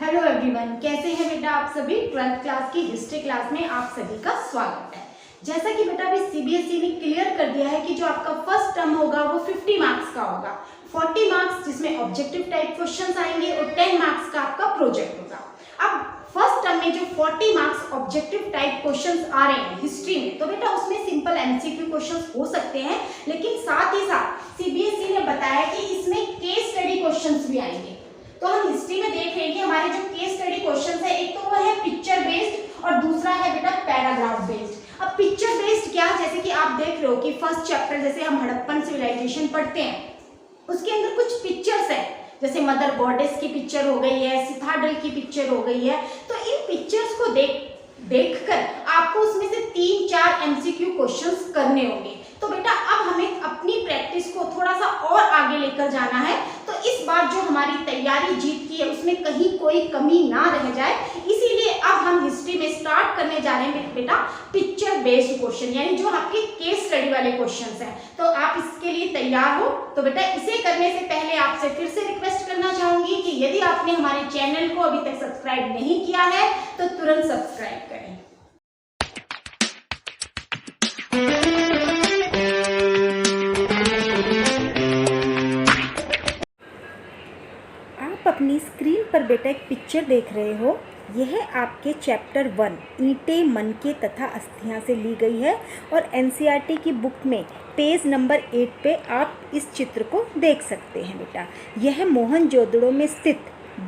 Hello everyone, कैसे हैं बेटा आप सभी। 12th क्लास की हिस्ट्री क्लास में आप सभी का स्वागत है। जैसा कि बेटा अभी सीबीएसई ने क्लियर कर दिया है कि जो आपका फर्स्ट टर्म होगा वो 50 मार्क्स का होगा। 40 मार्क्स जिसमें ऑब्जेक्टिव टाइप क्वेश्चंस आएंगे और 10 मार्क्स का आपका प्रोजेक्ट होगा। अब फर्स्ट टर्म में जो 40 मार्क्स ऑब्जेक्टिव टाइप क्वेश्चंस आ रहे हैं हिस्ट्री में, तो बेटा उसमें सिंपल एमसीक्यू क्वेश्चंस हो सकते हैं, लेकिन साथ ही साथ सीबीएसई ने बताया कि इसमें केस स्टडी क्वेश्चंस भी आएंगे। तो हम हिस्ट्री में देख रहे हैं कि हमारे जो केस स्टडी क्वेश्चंस है, एक तो वो है पिक्चर बेस्ड और दूसरा है बेटा पैराग्राफ बेस्ड। अब पिक्चर बेस्ड क्या, जैसे कि आप देख रहे हो कि फर्स्ट चैप्टर जैसे हम हड़प्पन सिविलाइजेशन पढ़ते हैं, उसके अंदर कुछ पिक्चर्स है, जैसे मदर गॉडेस की पिक्चर हो गई है, सिथाडल की पिक्चर हो गई है। तो इन पिक्चर्स को देखकर आपको उसमें से 3-4 एमसीक्यू क्वेश्चंस करने होंगे। तो बेटा अब हमें अपनी प्रैक्टिस को थोड़ा सा और आगे लेकर जाना है। तो इस बार जो हमारी तैयारी जीत की है उसमें कहीं कोई कमी ना रह जाए, इसीलिए अब हम हिस्ट्री में स्टार्ट करने जा रहे हैं बेटा पिक्चर बेस्ड क्वेश्चन, यानी जो आपके केस स्टडी वाले क्वेश्चंस हैं। तो आप इसके लिए तैयार हो। तो बेटा इसे करने से पहले आपसे फिर से रिक्वेस्ट करना चाहूंगी कि यदि आपने हमारे चैनल को अभी तक सब्सक्राइब नहीं किया है तो तुरंत सब्सक्राइब करें। अपनी स्क्रीन पर बेटा एक पिक्चर देख रहे हो। यह आपके चैप्टर 1 ईंटें, मनके तथा अस्थियां से ली गई है और एनसीईआरटी की बुक में पेज नंबर 8 पे आप इस चित्र को देख सकते हैं बेटा। यह मोहनजोदड़ो में स्थित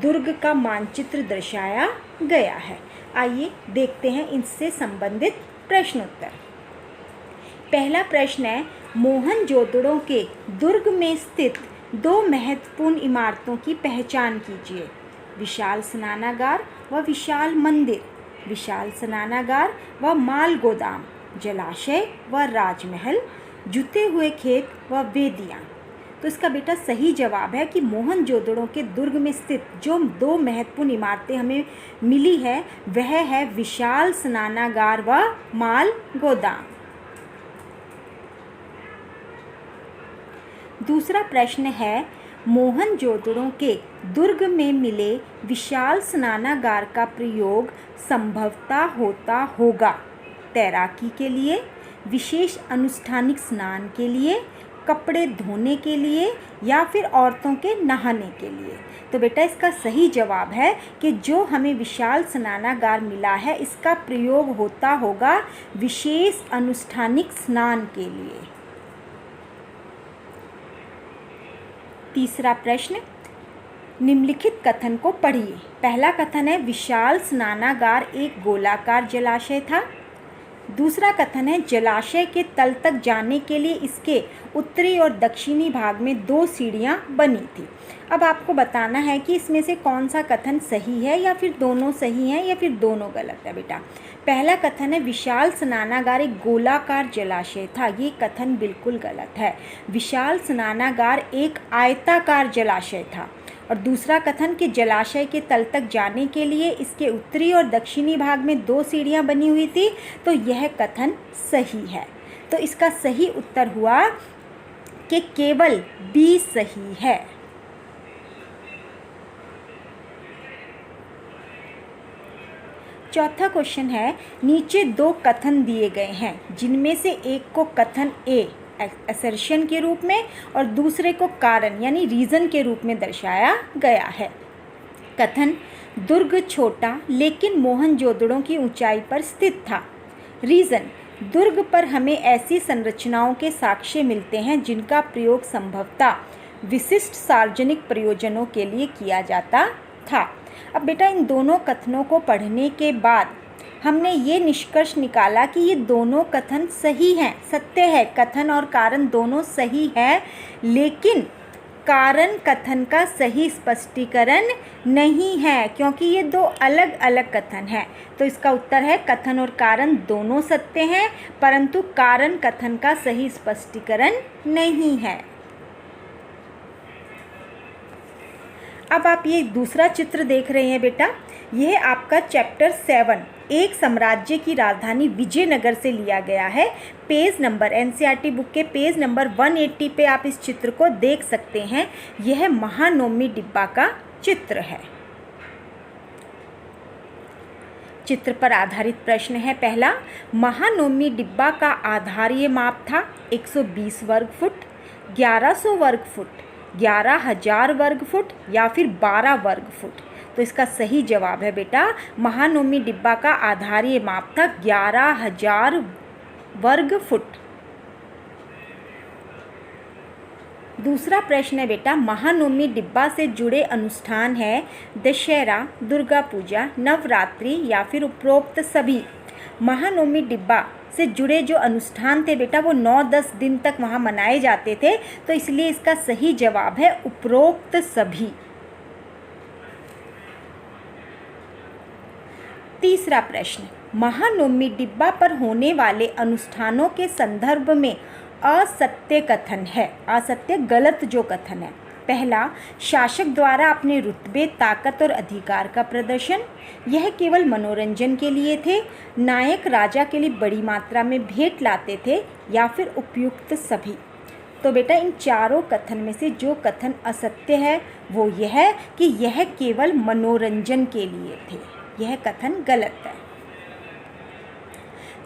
दुर्ग का मानचित्र दर्शाया गया है। आइए देखते हैं इससे संबंधित प्रश्नोत्तर। पहला प्रश्न है, मोहनजोदड़ो के दुर्ग में स्थित 2 महत्वपूर्ण इमारतों की पहचान कीजिए। विशाल स्नानागार व विशाल मंदिर। विशाल स्नानागार व माल गोदाम, जलाशय व राजमहल, जुते हुए खेत व वेदियाँ। तो इसका बेटा सही जवाब है कि मोहनजोदड़ो के दुर्ग में स्थित जो 2 महत्वपूर्ण इमारतें हमें मिली है वह है विशाल स्नानागार व माल गोदाम। दूसरा प्रश्न है, मोहनजोदड़ो के दुर्ग में मिले विशाल स्नानागार का प्रयोग संभवतः होता होगा तैराकी के लिए, विशेष अनुष्ठानिक स्नान के लिए, कपड़े धोने के लिए या फिर औरतों के नहाने के लिए। तो बेटा इसका सही जवाब है कि जो हमें विशाल स्नानागार मिला है इसका प्रयोग होता होगा विशेष अनुष्ठानिक स्नान के लिए। तीसरा प्रश्न, निम्नलिखित कथन को पढ़िए। पहला कथन है, विशाल स्नानागार एक गोलाकार जलाशय था। दूसरा कथन है, जलाशय के तल तक जाने के लिए इसके उत्तरी और दक्षिणी भाग में 2 सीढ़ियां बनी थी। अब आपको बताना है कि इसमें से कौन सा कथन सही है या फिर दोनों सही हैं या फिर दोनों गलत है बेटा। पहला कथन है, विशाल स्नानागार एक गोलाकार जलाशय था। ये कथन बिल्कुल गलत है। विशाल स्नानागार एक आयताकार जलाशय था। और दूसरा कथन कि जलाशय के तल तक जाने के लिए इसके उत्तरी और दक्षिणी भाग में 2 सीढ़ियां बनी हुई थी, तो यह कथन सही है। तो इसका सही उत्तर हुआ कि केवल बी सही है। चौथा क्वेश्चन है, नीचे 2 कथन दिए गए हैं जिनमें से एक को कथन ए असर्शन के रूप में और दूसरे को कारण यानी रीज़न के रूप में दर्शाया गया है। कथन, दुर्ग छोटा लेकिन मोहनजोदड़ो की ऊंचाई पर स्थित था। रीज़न, दुर्ग पर हमें ऐसी संरचनाओं के साक्ष्य मिलते हैं जिनका प्रयोग संभवतः विशिष्ट सार्वजनिक प्रयोजनों के लिए किया जाता था। अब बेटा इन दोनों कथनों को पढ़ने के बाद हमने ये निष्कर्ष निकाला कि ये दोनों कथन सही हैं, सत्य है। कथन और कारण दोनों सही है, लेकिन कारण कथन का सही स्पष्टीकरण नहीं है क्योंकि ये 2 अलग अलग कथन हैं। तो इसका उत्तर है कथन और कारण दोनों सत्य हैं, परंतु कारण कथन का सही स्पष्टीकरण नहीं है। अब आप ये दूसरा चित्र देख रहे हैं बेटा, यह आपका चैप्टर 7 एक साम्राज्य की राजधानी विजयनगर से लिया गया है। पेज नंबर एनसीईआरटी बुक के पेज नंबर 180 पे आप इस चित्र को देख सकते हैं। यह महानवमी डिब्बा का चित्र है। चित्र पर आधारित प्रश्न है। पहला, महानवमी डिब्बा का आधारीय माप था 120 वर्ग फुट, 1100 वर्ग फुट, 11,000 वर्ग फुट या फिर 12 वर्ग फुट। तो इसका सही जवाब है बेटा, महानवमी डिब्बा का आधारीय माप था 11,000 वर्ग फुट। दूसरा प्रश्न है बेटा, महानवमी डिब्बा से जुड़े अनुष्ठान है दशहरा, दुर्गा पूजा, नवरात्रि या फिर उपरोक्त सभी। महानवमी डिब्बा से जुड़े जो अनुष्ठान थे बेटा वो 9-10 दिन तक वहाँ मनाए जाते थे, तो इसलिए इसका सही जवाब है उपरोक्त सभी। तीसरा प्रश्न, महानवमी डिब्बा पर होने वाले अनुष्ठानों के संदर्भ में असत्य कथन है, असत्य गलत जो कथन है। पहला, शासक द्वारा अपने रुतबे, ताकत और अधिकार का प्रदर्शन, यह केवल मनोरंजन के लिए थे, नायक राजा के लिए बड़ी मात्रा में भेंट लाते थे या फिर उपयुक्त सभी। तो बेटा इन चारों कथन में से जो कथन असत्य है वो यह है कि यह केवल मनोरंजन के लिए थे, यह कथन गलत है।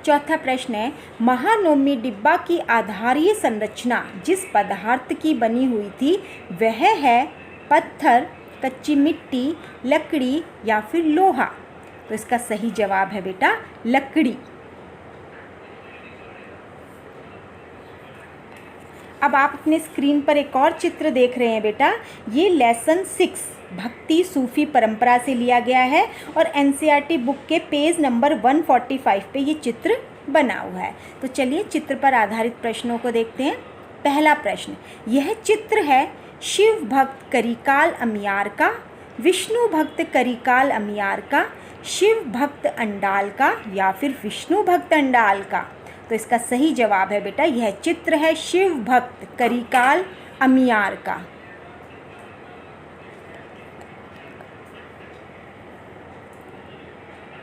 चौथा प्रश्न है, महानवमी डिब्बा की आधारीय संरचना जिस पदार्थ की बनी हुई थी वह है पत्थर, कच्ची मिट्टी, लकड़ी या फिर लोहा। तो इसका सही जवाब है बेटा लकड़ी। अब आप अपने स्क्रीन पर एक और चित्र देख रहे हैं बेटा, ये लेसन 6 भक्ति सूफी परंपरा से लिया गया है और एनसीईआरटी बुक के पेज नंबर 145 पे ये चित्र बना हुआ है। तो चलिए चित्र पर आधारित प्रश्नों को देखते हैं। पहला प्रश्न, यह चित्र है शिव भक्त करिकाल अमियार का, विष्णु भक्त करिकाल अमियार का, शिव भक्त अंडाल का या फिर विष्णु भक्त अंडाल का। तो इसका सही जवाब है बेटा यह चित्र है शिव भक्त करिकाल अमियार का।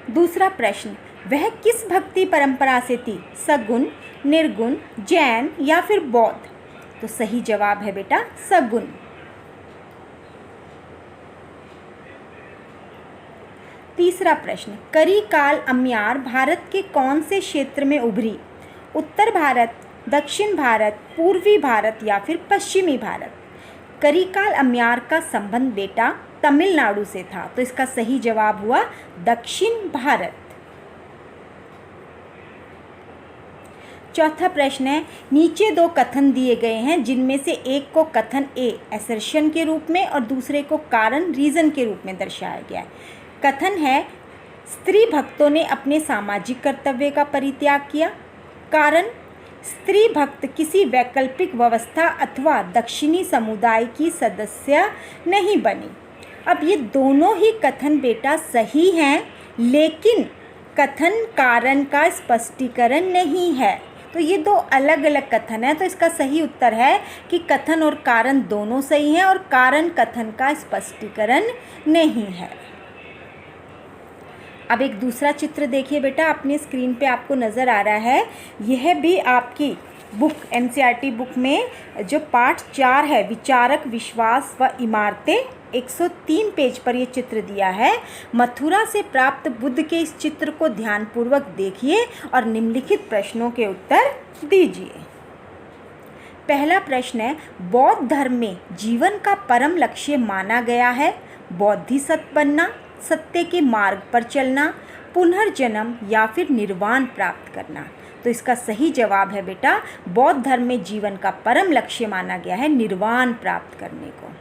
दूसरा प्रश्न, वह किस भक्ति परंपरा से थी, सगुण, निर्गुण, जैन या फिर बौद्ध। तो सही जवाब है बेटा सगुण। तीसरा प्रश्न, करिकाल अमियार भारत के कौन से क्षेत्र में उभरी, उत्तर भारत, दक्षिण भारत, पूर्वी भारत या फिर पश्चिमी भारत। करिकाल अमियार का संबंध बेटा तमिलनाडु से था, तो इसका सही जवाब हुआ दक्षिण भारत। चौथा प्रश्न है, नीचे दो कथन दिए गए हैं जिनमें से एक को कथन ए असर्शन के रूप में और दूसरे को कारण रीजन के रूप में दर्शाया गया है। कथन है स्त्री भक्तों ने अपने सामाजिक कर्तव्य का परित्याग किया। कारण, स्त्री भक्त किसी वैकल्पिक व्यवस्था अथवा दक्षिणी समुदाय की सदस्य नहीं बनी। अब ये दोनों ही कथन बेटा सही हैं, लेकिन कथन कारण का स्पष्टीकरण नहीं है। तो ये दो अलग अलग कथन है, तो इसका सही उत्तर है कि कथन और कारण दोनों सही हैं और कारण कथन का स्पष्टीकरण नहीं है। अब एक दूसरा चित्र देखिए बेटा, अपनी स्क्रीन पे आपको नज़र आ रहा है। यह भी आपकी बुक एनसीईआरटी बुक में जो पाठ 4 है, विचारक, विश्वास व इमारतें, 103 पेज पर ये चित्र दिया है। मथुरा से प्राप्त बुद्ध के इस चित्र को ध्यानपूर्वक देखिए और निम्नलिखित प्रश्नों के उत्तर दीजिए। पहला प्रश्न है, बौद्ध धर्म में जीवन का परम लक्ष्य माना गया है बोधिसत्व बनना, सत्य के मार्ग पर चलना, पुनर्जन्म या फिर निर्वाण प्राप्त करना। तो इसका सही जवाब है बेटा बौद्ध धर्म में जीवन का परम लक्ष्य माना गया है निर्वाण प्राप्त करने को।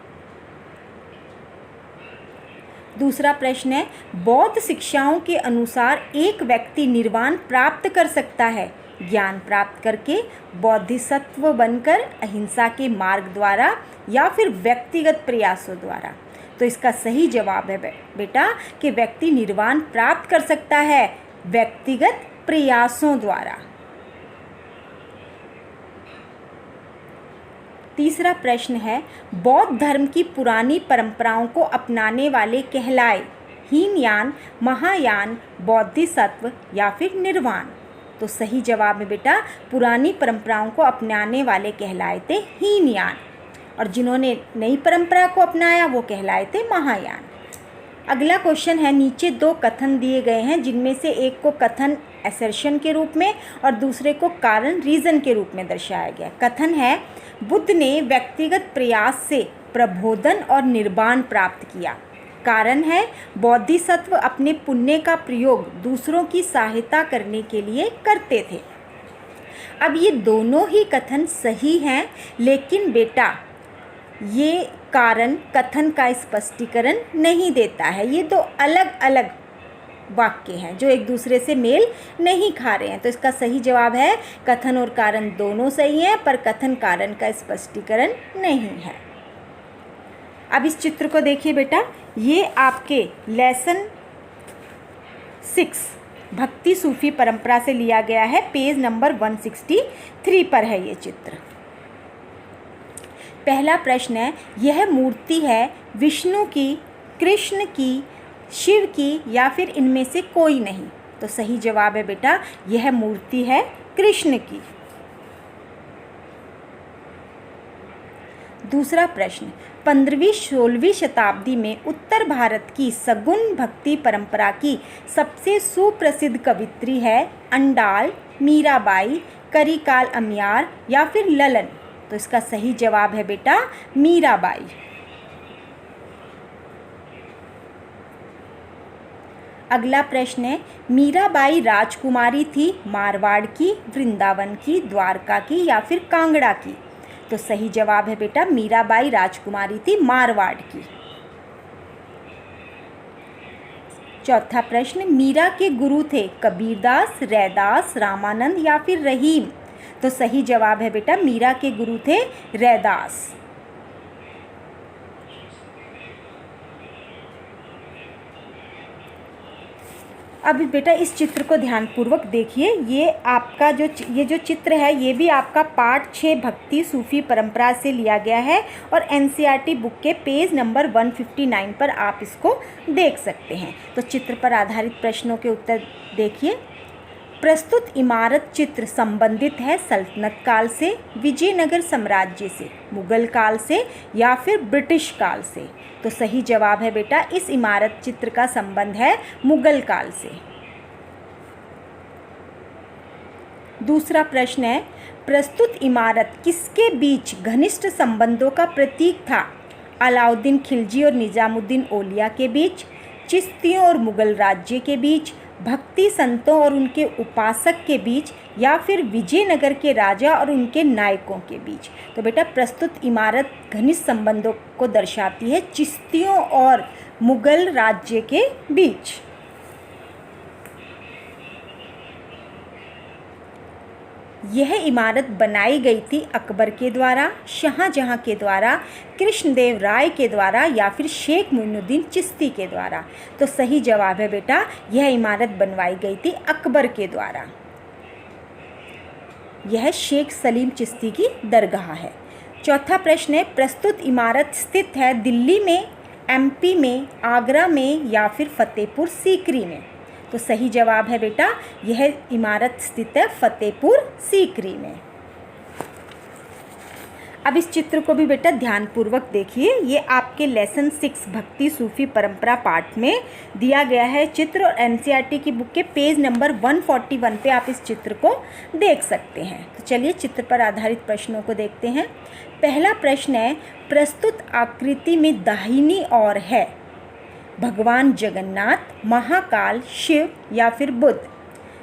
दूसरा प्रश्न है, बौद्ध शिक्षाओं के अनुसार एक व्यक्ति निर्वाण प्राप्त कर सकता है ज्ञान प्राप्त करके, बोधिसत्व बनकर, अहिंसा के मार्ग द्वारा या फिर व्यक्तिगत प्रयासों द्वारा। तो इसका सही जवाब है बेटा कि व्यक्ति निर्वाण प्राप्त कर सकता है व्यक्तिगत प्रयासों द्वारा। तीसरा प्रश्न है, बौद्ध धर्म की पुरानी परंपराओं को अपनाने वाले कहलाए हीनयान, महायान, बोधिसत्व या फिर निर्वाण। तो सही जवाब है बेटा पुरानी परंपराओं को अपनाने वाले कहलाए थे हीनयान और जिन्होंने नई परंपरा को अपनाया वो कहलाए थे महायान। अगला क्वेश्चन है, नीचे दो कथन दिए गए हैं जिनमें से एक को कथन असर्शन के रूप में और दूसरे को कारण रीज़न के रूप में दर्शाया गया। कथन है, बुद्ध ने व्यक्तिगत प्रयास से प्रबोधन और निर्वाण प्राप्त किया। कारण है, बोधिसत्व अपने पुण्य का प्रयोग दूसरों की सहायता करने के लिए करते थे। अब ये दोनों ही कथन सही हैं, लेकिन बेटा ये कारण कथन का स्पष्टीकरण नहीं देता है। ये दो अलग अलग वाक्य हैं जो एक दूसरे से मेल नहीं खा रहे हैं। तो इसका सही जवाब है कथन और कारण दोनों सही हैं, पर कथन कारण का स्पष्टीकरण नहीं है। अब इस चित्र को देखिए बेटा, ये आपके लेसन 6 भक्ति सूफी परंपरा से लिया गया है। पेज नंबर 163 पर है ये चित्र। पहला प्रश्न है, यह मूर्ति है विष्णु की, कृष्ण की, शिव की या फिर इनमें से कोई नहीं? तो सही जवाब है बेटा, यह मूर्ति है कृष्ण की। दूसरा प्रश्न, 15वीं-16वीं शताब्दी में उत्तर भारत की सगुन भक्ति परंपरा की सबसे सुप्रसिद्ध कवित्री है अंडाल, मीराबाई, करिकाल अम्यार या फिर ललन? तो इसका सही जवाब है बेटा मीराबाई। अगला प्रश्न है, मीराबाई राजकुमारी थी मारवाड़ की, वृंदावन की, द्वारका की या फिर कांगड़ा की? तो सही जवाब है बेटा मीराबाई राजकुमारी थी मारवाड़ की। चौथा प्रश्न, मीरा के गुरु थे कबीरदास, रैदास, रामानंद या फिर रहीम? तो सही जवाब है बेटा मीरा के गुरु थे रैदास। अब बेटा इस चित्र को ध्यानपूर्वक देखिए। ये आपका ये जो चित्र है ये भी आपका पार्ट 6 भक्ति सूफी परंपरा से लिया गया है और एनसीईआरटी बुक के पेज नंबर 159 पर आप इसको देख सकते हैं। तो चित्र पर आधारित प्रश्नों के उत्तर देखिए। प्रस्तुत इमारत चित्र संबंधित है सल्तनत काल से, विजयनगर साम्राज्य से, मुगल काल से या फिर ब्रिटिश काल से? तो सही जवाब है बेटा इस इमारत चित्र का संबंध है मुगल काल से। दूसरा प्रश्न है, प्रस्तुत इमारत किसके बीच घनिष्ठ संबंधों का प्रतीक था? अलाउद्दीन खिलजी और निजामुद्दीन औलिया के बीच, चिश्तियों और मुगल राज्य के बीच, भक्ति संतों और उनके उपासक के बीच या फिर विजयनगर के राजा और उनके नायकों के बीच? तो बेटा प्रस्तुत इमारत घनिष्ठ संबंधों को दर्शाती है चिश्तियों और मुगल राज्य के बीच। यह इमारत बनाई गई थी अकबर के द्वारा, शाहजहां के द्वारा, कृष्णदेव राय के द्वारा या फिर शेख मोइनुद्दीन चिश्ती के द्वारा? तो सही जवाब है बेटा यह इमारत बनवाई गई थी अकबर के द्वारा। यह शेख सलीम चिश्ती की दरगाह है। चौथा प्रश्न है, प्रस्तुत इमारत स्थित है दिल्ली में, एमपी में, आगरा में या फिर फतेहपुर सीकरी में? तो सही जवाब है बेटा यह इमारत स्थित है फतेहपुर सीकरी में। अब इस चित्र को भी बेटा ध्यानपूर्वक देखिए। ये आपके लेसन 6 भक्ति सूफी परंपरा पार्ट में दिया गया है चित्र और एनसीईआरटी की बुक के पेज नंबर 141 पे आप इस चित्र को देख सकते हैं। तो चलिए चित्र पर आधारित प्रश्नों को देखते हैं। पहला प्रश्न है, प्रस्तुत आकृति में दाहिनी ओर है भगवान जगन्नाथ, महाकाल, शिव या फिर बुद्ध?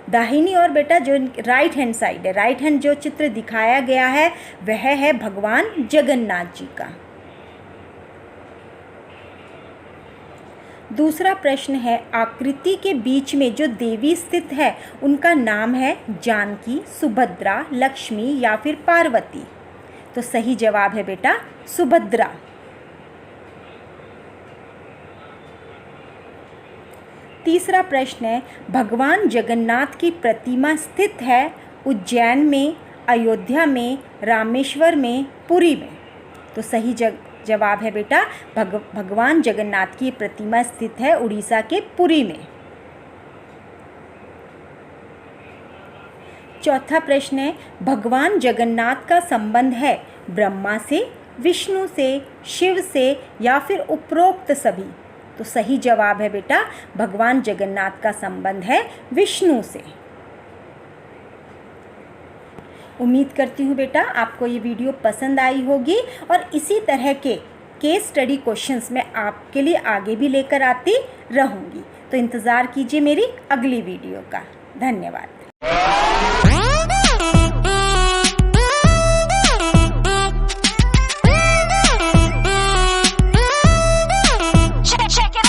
दाहिनी ओर बेटा जो राइट हैंड साइड है, राइट हैंड जो चित्र दिखाया गया है वह है भगवान जगन्नाथ जी का। दूसरा प्रश्न है, आकृति के बीच में जो देवी स्थित है उनका नाम है जानकी, सुभद्रा, लक्ष्मी या फिर पार्वती? तो सही जवाब है बेटा सुभद्रा। तीसरा प्रश्न है, भगवान जगन्नाथ की प्रतिमा स्थित है उज्जैन में, अयोध्या में, रामेश्वर में, पुरी में? तो सही जवाब है बेटा भगवान जगन्नाथ की प्रतिमा स्थित है उड़ीसा के पुरी में। चौथा प्रश्न है, भगवान जगन्नाथ का संबंध है ब्रह्मा से, विष्णु से, शिव से या फिर उपरोक्त सभी? तो सही जवाब है बेटा भगवान जगन्नाथ का संबंध है विष्णु से। उम्मीद करती हूँ बेटा आपको ये वीडियो पसंद आई होगी और इसी तरह के केस स्टडी क्वेश्चंस मैं आपके लिए आगे भी लेकर आती रहूँगी। तो इंतज़ार कीजिए मेरी अगली वीडियो का। धन्यवाद।